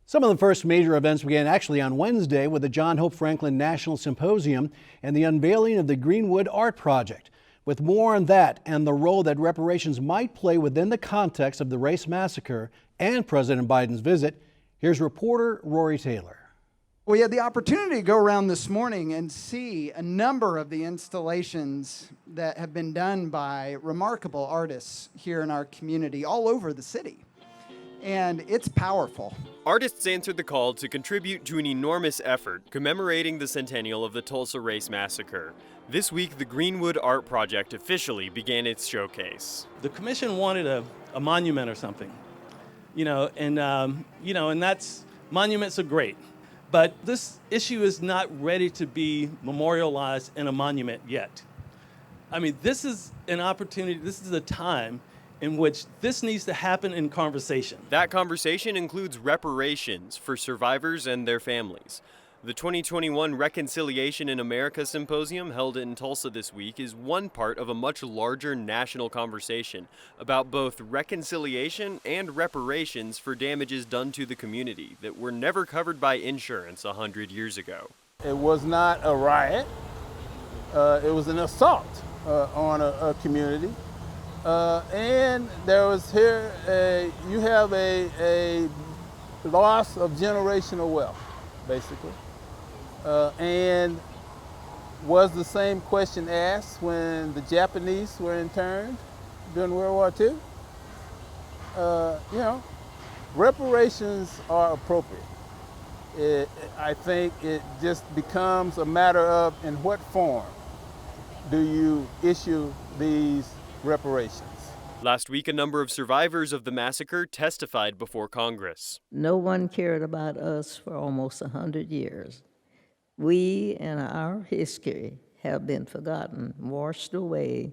Some of the first major events began actually on Wednesday with the John Hope Franklin National Symposium and the unveiling of the Greenwood Art Project. With more on that and the role that reparations might play within the context of the race massacre and President Biden's visit, here's reporter Rory Taylor. We had the opportunity to go around this morning and see a number of the installations that have been done by remarkable artists here in our community all over the city. And it's powerful. Artists answered the call to contribute to an enormous effort commemorating the centennial of the Tulsa Race Massacre. This week, the Greenwood Art Project officially began its showcase. The commission wanted a monument or something, and that's, monuments are great. But this issue is not ready to be memorialized in a monument yet. I mean, this is an opportunity, this is a time in which this needs to happen in conversation. That conversation includes reparations for survivors and their families. The 2021 Reconciliation in America Symposium held in Tulsa this week is one part of a much larger national conversation about both reconciliation and reparations for damages done to the community that were never covered by insurance 100 years ago. It was not a riot. It was an assault on a community. And there was here, you have a loss of generational wealth, basically. And was the same question asked when the Japanese were interned during World War II? Reparations are appropriate. I think it just becomes a matter of in what form do you issue these reparations. Last week, a number of survivors of the massacre testified before Congress. No one cared about us for almost 100 years. We and our history have been forgotten, washed away.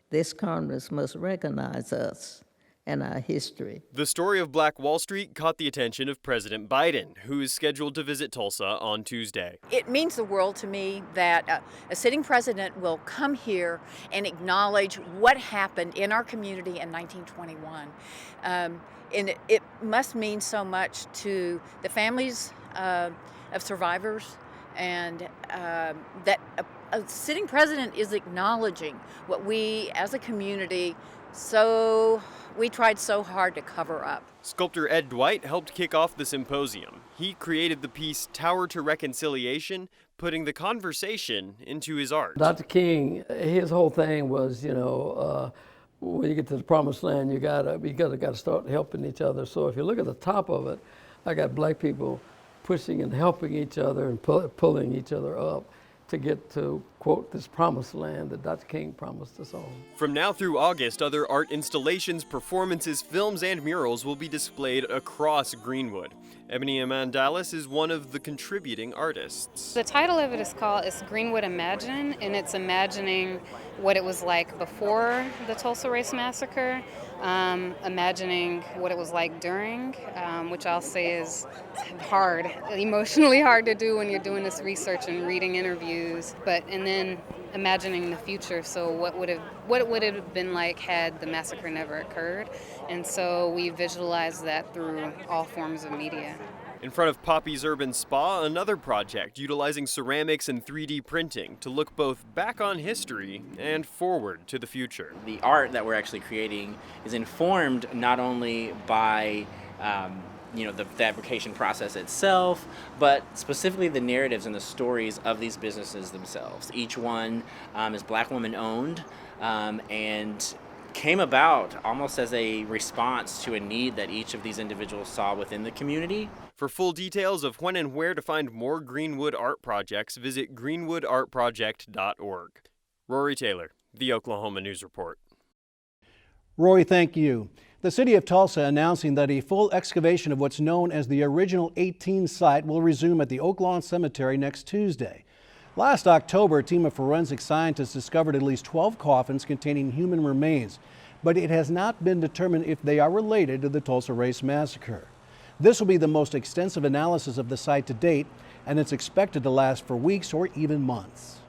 This Congress must recognize us and our history. The story of Black Wall Street caught the attention of President Biden, who is scheduled to visit Tulsa on Tuesday. It means the world to me that a sitting president will come here and acknowledge what happened in our community in 1921. And it must mean so much to the families of survivors, and that a sitting president is acknowledging what we as a community we tried so hard to cover up. Sculptor Ed Dwight helped kick off the symposium. He created the piece Tower to Reconciliation, putting the conversation into his art. Dr. King, his whole thing was, when you get to the promised land, you gotta start helping each other. So if you look at the top of it, I got black people pushing and helping each other and pulling each other up to get to, quote, this promised land that Dr. King promised us all. From now through August, other art installations, performances, films, and murals will be displayed across Greenwood. Ebony Amandalis is one of the contributing artists. The title of it is Greenwood Imagine, and it's imagining what it was like before the Tulsa Race Massacre, imagining what it was like during, which I'll say is hard, emotionally hard to do when you're doing this research and reading interviews, and then imagining the future. So what would it have been like had the massacre never occurred? And so we visualize that through all forms of media. In front of Poppy's Urban Spa, another project utilizing ceramics and 3D printing to look both back on history and forward to the future. The art that we're actually creating is informed not only by the fabrication process itself, but specifically the narratives and the stories of these businesses themselves. Each one is Black woman owned and came about almost as a response to a need that each of these individuals saw within the community. For full details of when and where to find more Greenwood art projects, visit greenwoodartproject.org. Rory Taylor, the Oklahoma News Report. Rory, thank you. The city of Tulsa announcing that a full excavation of what's known as the original 18 site will resume at the Oak Lawn Cemetery next Tuesday. Last October, a team of forensic scientists discovered at least 12 coffins containing human remains, but it has not been determined if they are related to the Tulsa Race Massacre. This will be the most extensive analysis of the site to date, and it's expected to last for weeks or even months.